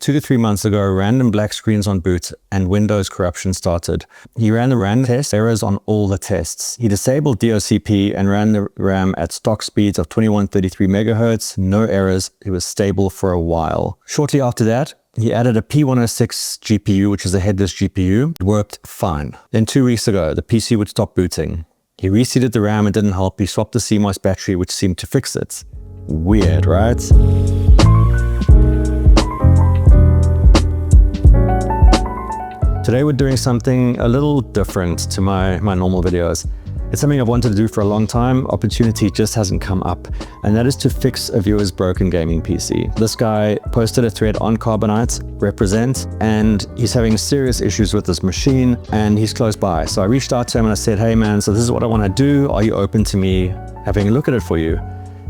2 to 3 months ago, random black screens on boot and Windows corruption started. He ran the random test, errors on all the tests. He disabled DOCP and ran the RAM at stock speeds of 2133 megahertz, no errors, it was stable for a while. Shortly after that, he added a P106 GPU, which is a headless GPU. It worked fine. Then 2 weeks ago, the PC would stop booting. He reseated the RAM, it didn't help. He swapped the CMOS battery, which seemed to fix it. Weird, right? Today we're doing something a little different to my normal videos. It's something I've wanted to do for a long time. Opportunity just hasn't come up, and that is to fix a viewer's broken gaming PC. This guy posted a thread on Carbonite, represent, and he's having serious issues with this machine, and he's close by. So I reached out to him and I said, hey man, so this is what I want to do. Are you open to me having a look at it for you?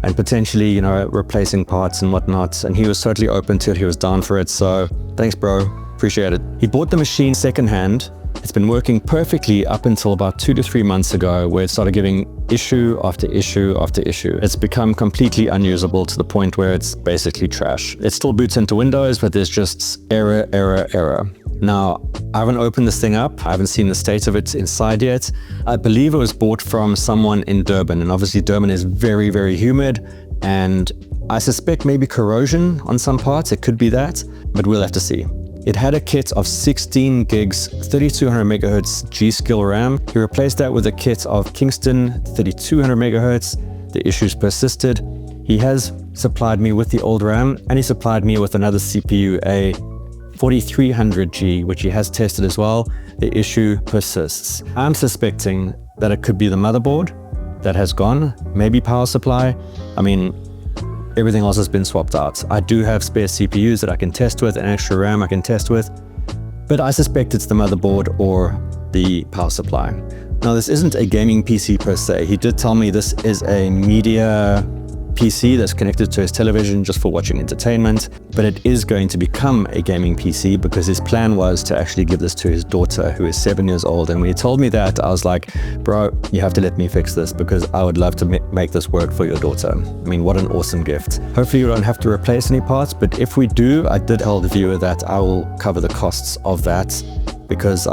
And potentially, you know, replacing parts and whatnot. And he was totally open to it. He was down for it. So thanks, bro. Appreciate it. He bought the machine secondhand. It's been working perfectly up until about 2 to 3 months ago, where it started giving issue after issue after issue. It's become completely unusable to the point where it's basically trash. It still boots into Windows, but there's just error, error, error. Now, I haven't opened this thing up. I haven't seen the state of it inside yet. I believe it was bought from someone in Durban, and obviously Durban is very, very humid, and I suspect maybe corrosion on some parts. It could be that, but we'll have to see. It had a kit of 16 gigs, 3200 megahertz G.Skill RAM. He replaced that with a kit of Kingston 3200 megahertz. The issues persisted. He has supplied me with the old RAM, and he supplied me with another CPU, a 4300G, which he has tested as well. The issue persists. I'm suspecting that it could be the motherboard that has gone, maybe power supply. I mean, everything else has been swapped out. I do have spare CPUs that I can test with, and extra RAM I can test with, but I suspect it's the motherboard or the power supply. Now, this isn't a gaming PC per se. He did tell me this is a media PC that's connected to his television just for watching entertainment, but it is going to become a gaming PC because his plan was to actually give this to his daughter, who is 7 years old. And when he told me that, I was like, bro, you have to let me fix this because I would love to make this work for your daughter. I mean, what an awesome gift. Hopefully you don't have to replace any parts, but if we do, I did tell the viewer that I will cover the costs of that, because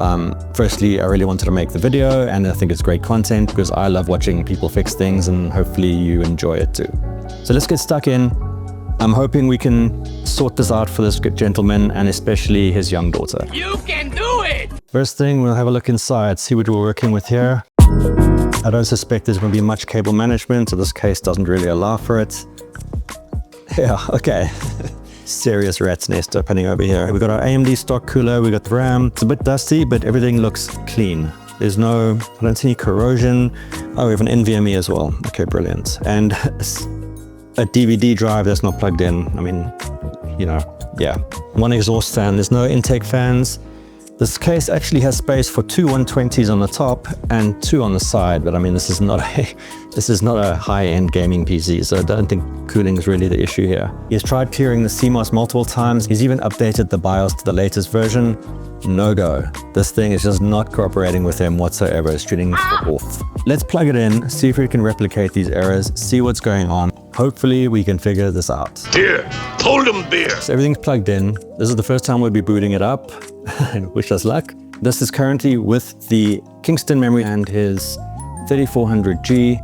firstly, I really wanted to make the video, and I think it's great content because I love watching people fix things, and hopefully you enjoy it too. So let's get stuck in. I'm hoping we can sort this out for this good gentleman, and especially his young daughter. You can do it! First thing, we'll have a look inside, see what we're working with here. I don't suspect there's going to be much cable management, so this case doesn't really allow for it. Yeah, okay. Serious rat's nest opening over here. We've got our AMD stock cooler, we got the RAM. It's a bit dusty, but everything looks clean. There's no, I don't see any corrosion. Oh, we have an NVMe as well. Okay, brilliant. And a DVD drive that's not plugged in. I mean, you know, yeah. One exhaust fan, there's no intake fans. This case actually has space for 2 120s on the top and 2 on the side, but I mean, this is not a high-end gaming PC, so I don't think cooling is really the issue here. He's tried clearing the CMOS multiple times. He's even updated the BIOS to the latest version. No go. This thing is just not cooperating with him whatsoever. It's shooting off. Let's plug it in, see if we can replicate these errors, see what's going on. Hopefully we can figure this out. Here, hold them beer. So everything's plugged in. This is the first time we'll be booting it up. Wish us luck. This is currently with the Kingston memory and his 3400G.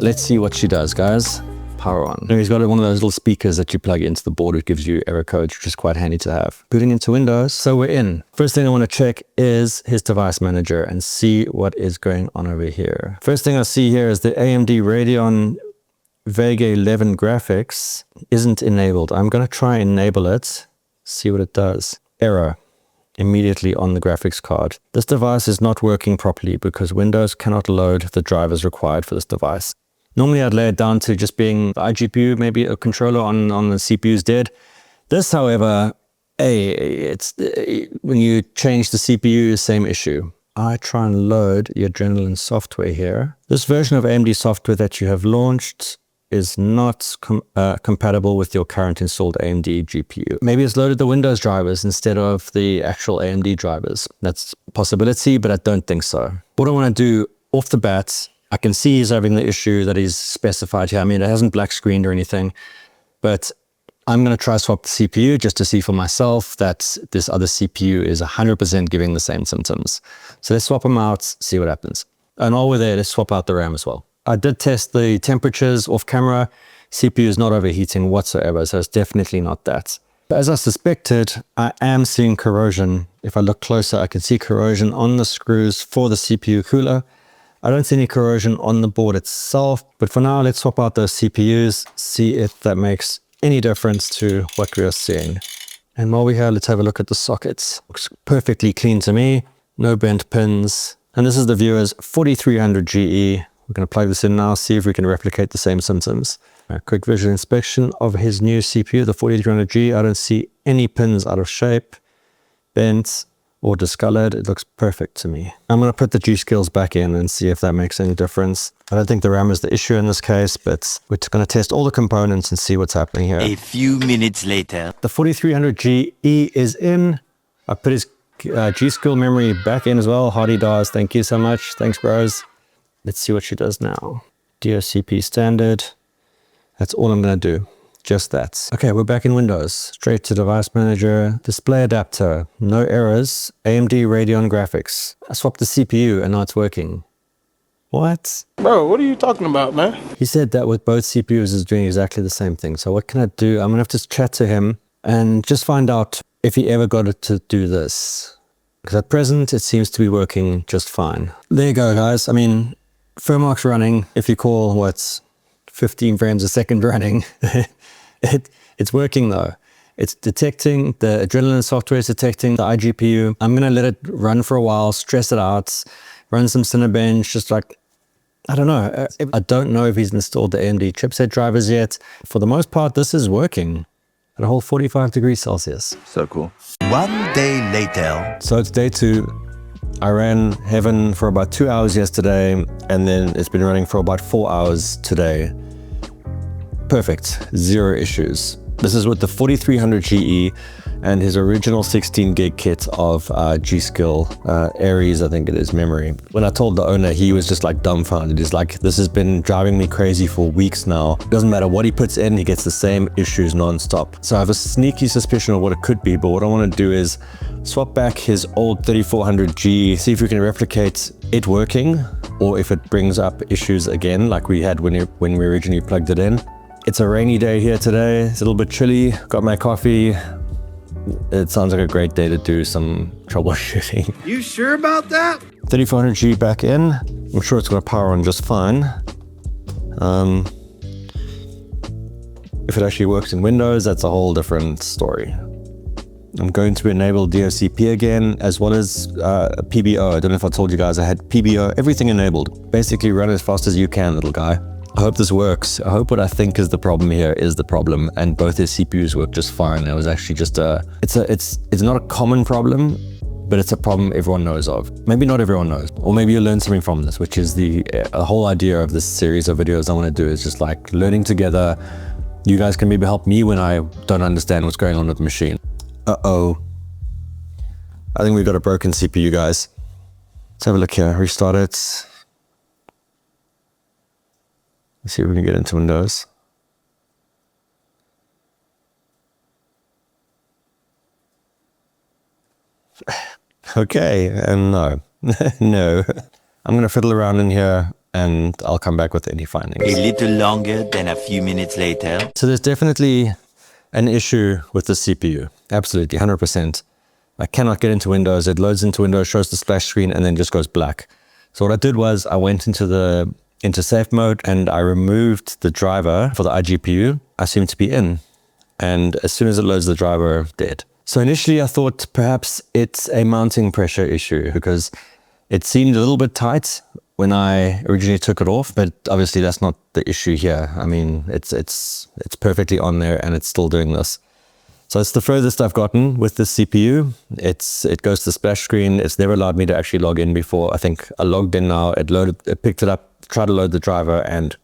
Let's see what she does, guys. Power on. Now he's got one of those little speakers that you plug into the board, which gives you error codes, which is quite handy to have. Booting into Windows. So we're in. First thing I want to check is his device manager and see what is going on over here. First thing I see here is the AMD Radeon Vega 11 graphics isn't enabled. I'm going to try and enable it, see what it does. Error immediately on the graphics card. This device is not working properly because Windows cannot load the drivers required for this device. Normally I'd lay it down to just being the iGPU, maybe a controller on the CPU is dead. This, however, it's when you change the CPU, same issue. I try and load the Adrenaline software here. This version of AMD software that you have launched is not compatible with your current installed AMD GPU. Maybe it's loaded the Windows drivers instead of the actual AMD drivers. That's a possibility, but I don't think so. What I want to do off the bat, I can see he's having the issue that he's specified here. I mean, it hasn't black screened or anything, but I'm going to try swap the CPU just to see for myself that this other CPU is 100% giving the same symptoms. So let's swap them out, see what happens. And while we're there, let's swap out the RAM as well. I did test the temperatures off camera. CPU is not overheating whatsoever, so it's definitely not that. But as I suspected, I am seeing corrosion. If I look closer, I can see corrosion on the screws for the CPU cooler. I don't see any corrosion on the board itself, but for now, let's swap out those CPUs, see if that makes any difference to what we are seeing. And while we're here, let's have a look at the sockets. Looks perfectly clean to me, no bent pins. And this is the viewer's 4300 GE. We're going to plug this in now, see if we can replicate the same symptoms. A quick visual inspection of his new CPU, the 4300G. I don't see any pins out of shape, bent, or discolored. It looks perfect to me. I'm going to put the G.Skills back in and see if that makes any difference. I don't think the RAM is the issue in this case, but we're just going to test all the components and see what's happening here. A few minutes later. The 4300GE is in. I put his G.Skill memory back in as well. Hardy DARs, thank you so much. Thanks, bros. Let's see what she does now. DOCP standard. That's all I'm going to do. Just that. Okay, we're back in Windows. Straight to Device Manager. Display adapter. No errors. AMD Radeon graphics. I swapped the CPU and now it's working. What? Bro, what are you talking about, man? He said that with both CPUs is doing exactly the same thing. So what can I do? I'm going to have to chat to him and just find out if he ever got it to do this. Because at present, it seems to be working just fine. There you go, guys. I mean, firmware running. If you call what's 15 frames a second running, it's working though. It's detecting, the Adrenaline software is detecting the iGPU. I'm going to let it run for a while, stress it out, run some Cinebench, just like, I don't know. I don't know if he's installed the AMD chipset drivers yet. For the most part, this is working at a whole 45 degrees Celsius. So cool. 1 day later. So it's day 2. I ran Heaven for about 2 hours yesterday, and then it's been running for about 4 hours today. Perfect, 0 issues. This is with the 4300 GE and his original 16 gig kit of G.Skill, Aries, I think it is, memory. When I told the owner, he was just like dumbfounded. He's like, this has been driving me crazy for weeks now. Doesn't matter what he puts in, he gets the same issues nonstop. So I have a sneaky suspicion of what it could be, but what I want to do is swap back his old 3400G, see if we can replicate it working, or if it brings up issues again, like we had when we originally plugged it in. It's a rainy day here today. It's a little bit chilly. Got my coffee. It sounds like a great day to do some troubleshooting. You sure about that? 3400G back in. I'm sure it's going to power on just fine. If it actually works in Windows, that's a whole different story. I'm going to enable DOCP again, as well as PBO. I don't know if I told you guys, I had PBO, everything enabled. Basically run as fast as you can, little guy. I hope this works. I hope what I think is the problem here is the problem, and both his CPUs work just fine. It was actually just it's not a common problem, but it's a problem everyone knows of. Maybe not everyone knows, or maybe you learn something from this, which is the whole idea of this series of videos I want to do is just like learning together. You guys can maybe help me when I don't understand what's going on with the machine. Uh-oh. I think we've got a broken CPU, guys. Let's have a look here. Restart it. Let's see if we can get into Windows. Okay, and no. No. I'm going to fiddle around in here and I'll come back with any findings. A little longer than a few minutes later. So there's definitely an issue with the CPU. Absolutely, 100%. I cannot get into Windows. It loads into Windows, shows the splash screen, and then just goes black. So what I did was I went into safe mode and I removed the driver for the iGPU. I seem to be in. And as soon as it loads the driver, dead. So initially I thought perhaps it's a mounting pressure issue because it seemed a little bit tight when I originally took it off, but obviously that's not the issue here. I mean, it's perfectly on there and it's still doing this. So it's the furthest I've gotten with this CPU. It goes to the splash screen. It's never allowed me to actually log in before. I think I logged in now, it picked it up, tried to load the driver and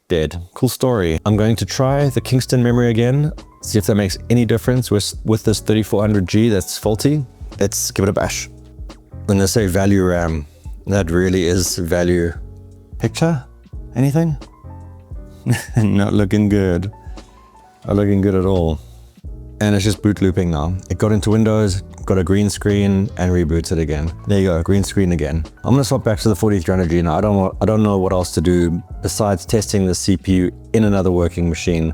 dead. Cool story. I'm going to try the Kingston memory again, see if that makes any difference with this 3400G that's faulty. Let's give it a bash. When they say value RAM, that really is value. Picture? Anything? Not looking good. Not looking good at all. and it's just boot looping now. It got into Windows, got a green screen, and reboots it again. There you go, green screen again. I'm gonna swap back to the 4300G now. I don't know what else to do besides testing the CPU in another working machine.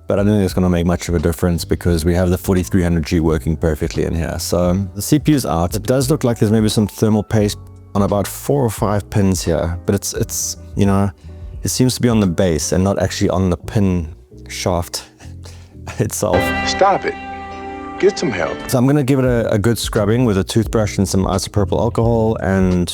But I don't think it's gonna make much of a difference because we have the 4300G working perfectly in here. So the CPU's out. It does look like there's maybe some thermal paste on about 4 or 5 pins here, but it's you know, it seems to be on the base and not actually on the pin shaft itself. Stop it. Get some help. So I'm gonna give it a good scrubbing with a toothbrush and some isopropyl alcohol and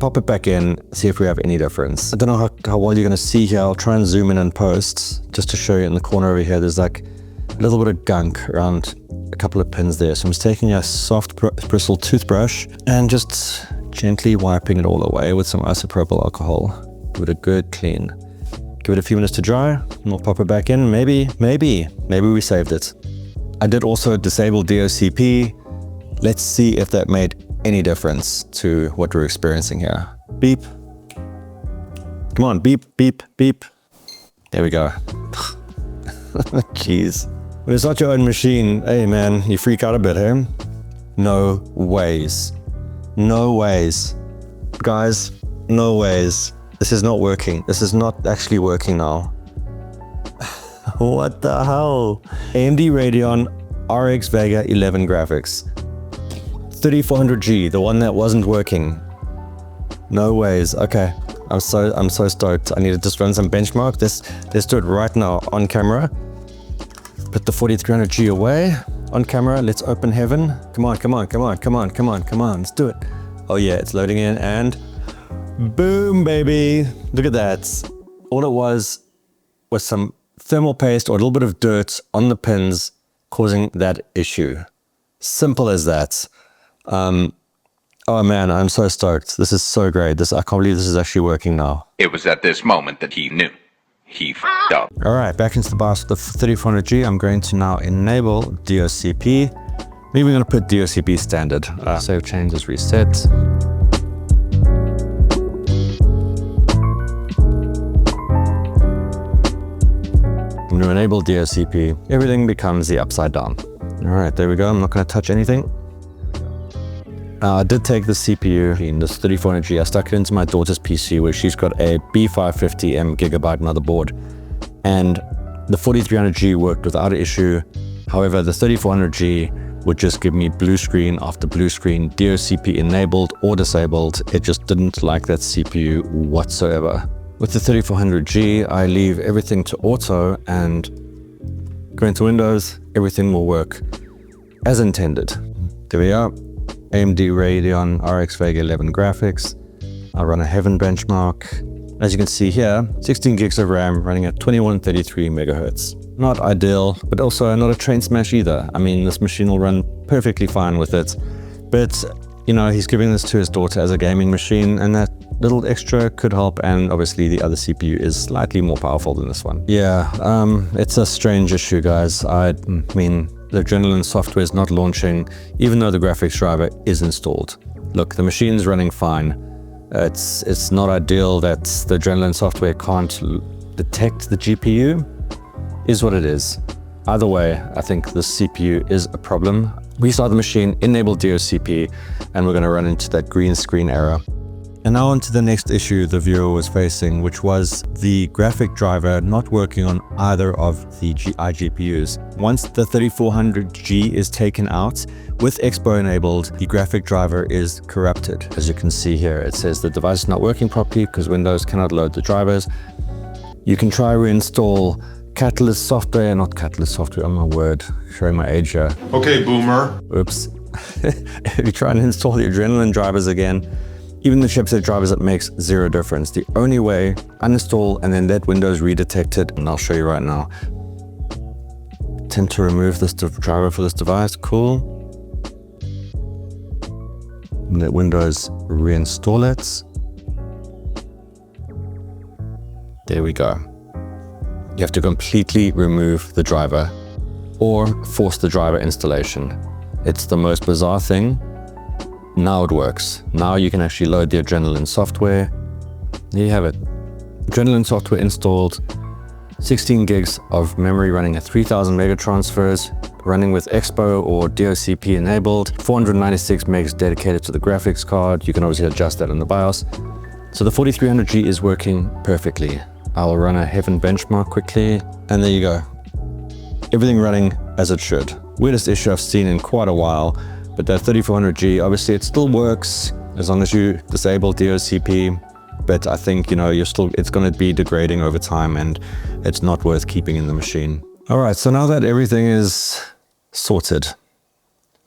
pop it back in, see if we have any difference. I don't know how well you're gonna see here. I'll try and zoom in and post just to show you in the corner over here. There's like a little bit of gunk around a couple of pins there. So I'm just taking a soft bristle toothbrush and just gently wiping it all away with some isopropyl alcohol. Give it a good clean. Give it a few minutes to dry and we'll pop it back in. Maybe we saved it. I did also disable DOCP. Let's see if that made any difference to what we're experiencing here. Beep. Come on, beep, beep, beep. There we go. Jeez. When it's not your own machine, hey man, you freak out a bit, eh? No ways. No ways. Guys, no ways. This is not working. This is not actually working now. What the hell? AMD Radeon RX Vega 11 graphics. 3400G, the one that wasn't working. No ways. Okay, I'm so stoked. I need to just run some benchmark. Let's do it right now on camera. Put the 4300G away on camera. Let's open heaven. Come on, come on, come on, come on, come on, come on. Let's do it. Oh yeah, it's loading in and boom, baby. Look at that. All it was some thermal paste or a little bit of dirt on the pins causing that issue. Simple as that. Oh man, I'm so stoked. This is so great. I can't believe this is actually working now. It was at this moment that he knew. He f***ed up. All right, back into the BIOS with the 3400G. I'm going to now enable DOCP. Maybe we're going to put DOCP standard. Save changes, reset. I'm going to enable DOCP. Everything becomes the upside down. All right, there we go. I'm not going to touch anything. I did take the CPU in this 3400G. I stuck it into my daughter's PC where she's got a B550M gigabyte motherboard. And the 4300G worked without an issue. However, the 3400G would just give me blue screen after blue screen, DOCP enabled or disabled. It just didn't like that CPU whatsoever. With the 3400G, I leave everything to auto and go into Windows, everything will work as intended. There we are. AMD Radeon RX Vega 11 graphics. I'll run a Heaven benchmark. As you can see here, 16 gigs of RAM running at 2133 megahertz. Not ideal, but also not a train smash either. I mean, this machine will run perfectly fine with it. But, you know, he's giving this to his daughter as a gaming machine, and that little extra could help. And obviously the other CPU is slightly more powerful than this one. Yeah, it's a strange issue, guys. I mean, the Adrenaline software is not launching, even though the graphics driver is installed. Look, the machine's running fine. It's not ideal that the Adrenaline software can't detect the GPU. Is what it is. Either way, I think the CPU is a problem. Restart the machine, enable DOCP, and we're going to run into that green screen error. And now on to the next issue the viewer was facing, which was the graphic driver not working on either of the iGPUs. Once the 3400G is taken out, with Expo enabled, the graphic driver is corrupted. As you can see here, it says the device is not working properly because Windows cannot load the drivers. You can try reinstall Catalyst software, not Catalyst software, oh my word, showing my age here. Okay, boomer. Oops. If you try and install the Adrenaline drivers again, even the chipset drivers, it makes zero difference. The only way, uninstall and then let Windows redetect it, and I'll show you right now. Tend to remove this driver for this device, cool. And let Windows reinstall it. There we go. You have to completely remove the driver or force the driver installation. It's the most bizarre thing. Now it works. Now you can actually load the Adrenaline software. There you have it. Adrenaline software installed, 16 gigs of memory running at 3000 mega transfers, running with Expo or DOCP enabled. 496 megs dedicated to the graphics card. You can obviously adjust that in the BIOS. So the 4300G is working perfectly. I'll run a Heaven benchmark quickly, and there you go. Everything running as it should. Weirdest issue I've seen in quite a while, but that 3400G, obviously it still works as long as you disable DOCP. But I think, you know, it's going to be degrading over time, and it's not worth keeping in the machine. All right, so now that everything is sorted,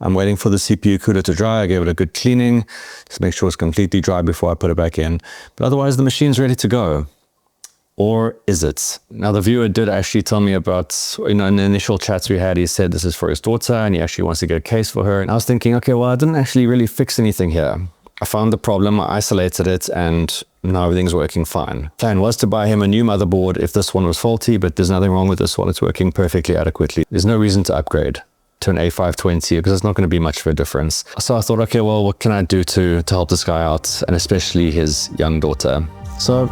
I'm waiting for the CPU cooler to dry. I gave it a good cleaning, just make sure it's completely dry before I put it back in. But otherwise, the machine's ready to go. Or is it? Now, the viewer did actually tell me about, you know, in the initial chats we had, he said this is for his daughter and he actually wants to get a case for her. And I was thinking, okay, well, I didn't actually really fix anything here. I found the problem, I isolated it, and now everything's working fine. Plan was to buy him a new motherboard if this one was faulty, but there's nothing wrong with this one. It's working perfectly adequately. There's no reason to upgrade to an A520 because it's not going to be much of a difference. So I thought, okay, well, what can I do to help this guy out, and especially his young daughter? So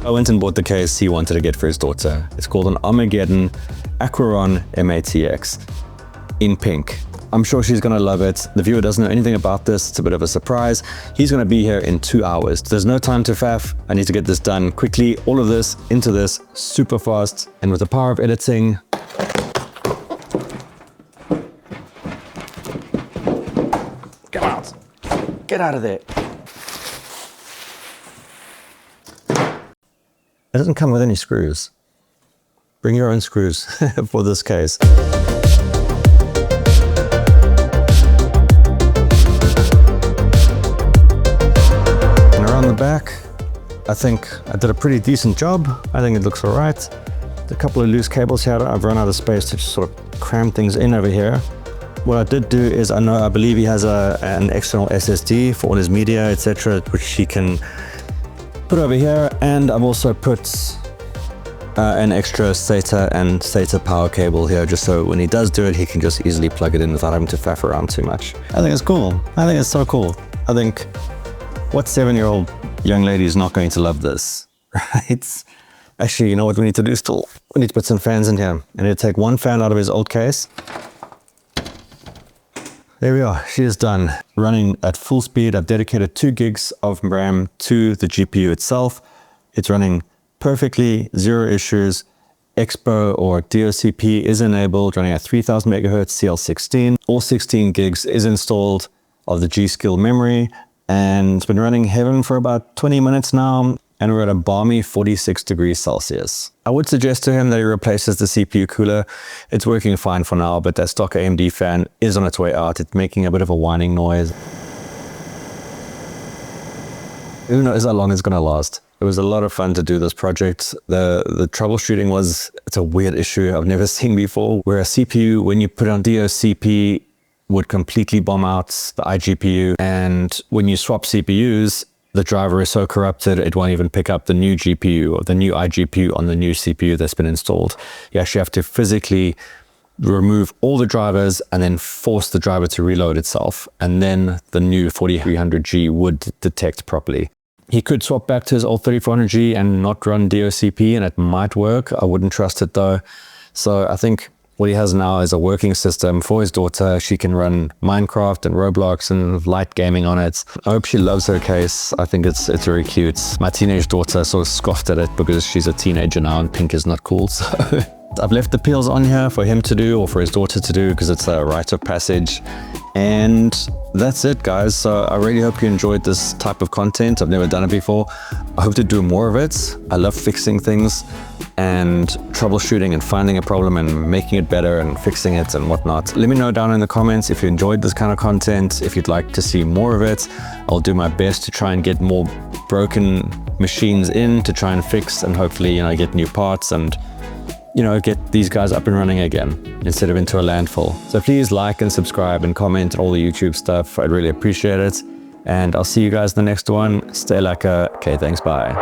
I went and bought the case he wanted to get for his daughter. It's called an Armageddon Acaron MATX in pink. I'm sure she's gonna love it. The viewer doesn't know anything about this. It's a bit of a surprise. He's gonna be here in 2 hours. There's no time to faff. I need to get this done quickly. All of this into this super fast. And with the power of editing, get out. Get out of there. It doesn't come with any screws. Bring your own screws for this case. On the back, I think I did a pretty decent job. I think it looks all right. A couple of loose cables here. I've run out of space to just sort of cram things in over here. What I did do is I believe he has an external SSD for all his media, etc., which he can put over here. And I've also put an extra SATA and SATA power cable here, just so when he does do it, he can just easily plug it in without having to faff around too much. I think it's cool. I think it's so cool. I think, what 7-year-old young lady is not going to love this, right? Actually, you know what we need to do still? We need to put some fans in here. I need to take one fan out of his old case. There we are, she is done. Running at full speed. I've dedicated 2 gigs of RAM to the GPU itself. It's running perfectly, 0 issues. Expo or DOCP is enabled, running at 3000 megahertz CL16. All 16 gigs is installed of the G.Skill memory. And it's been running Heaven for about 20 minutes now, and we're at a balmy 46 degrees Celsius. I would suggest to him that he replaces the CPU cooler. It's working fine for now, but that stock AMD fan is on its way out. It's making a bit of a whining noise. Who knows how long it's gonna last. It was a lot of fun to do this project. The troubleshooting it's a weird issue I've never seen before, where a CPU, when you put on DOCP, would completely bomb out the iGPU. And when you swap CPUs, the driver is so corrupted, it won't even pick up the new GPU or the new iGPU on the new CPU that's been installed. You actually have to physically remove all the drivers and then force the driver to reload itself. And then the new 4300G would detect properly. He could swap back to his old 3400G and not run DOCP, and it might work. I wouldn't trust it though. So I think what he has now is a working system for his daughter. She can run Minecraft and Roblox and light gaming on it. I hope she loves her case. I think it's very cute. My teenage daughter sort of scoffed at it because she's a teenager now and pink is not cool. So I've left the peels on here for him to do or for his daughter to do because it's a rite of passage. And that's it, guys. So I really hope you enjoyed this type of content. I've never done it before. I hope to do more of it. I love fixing things and troubleshooting and finding a problem and making it better and fixing it and whatnot. Let me know down in the comments if you enjoyed this kind of content, if you'd like to see more of it. I'll do my best to try and get more broken machines in to try and fix and hopefully, you know, get new parts and, you know, get these guys up and running again instead of into a landfill. So please like and subscribe and comment on all the YouTube stuff. I'd really appreciate it. And I'll see you guys in the next one. Stay lacquer. Okay, thanks, bye.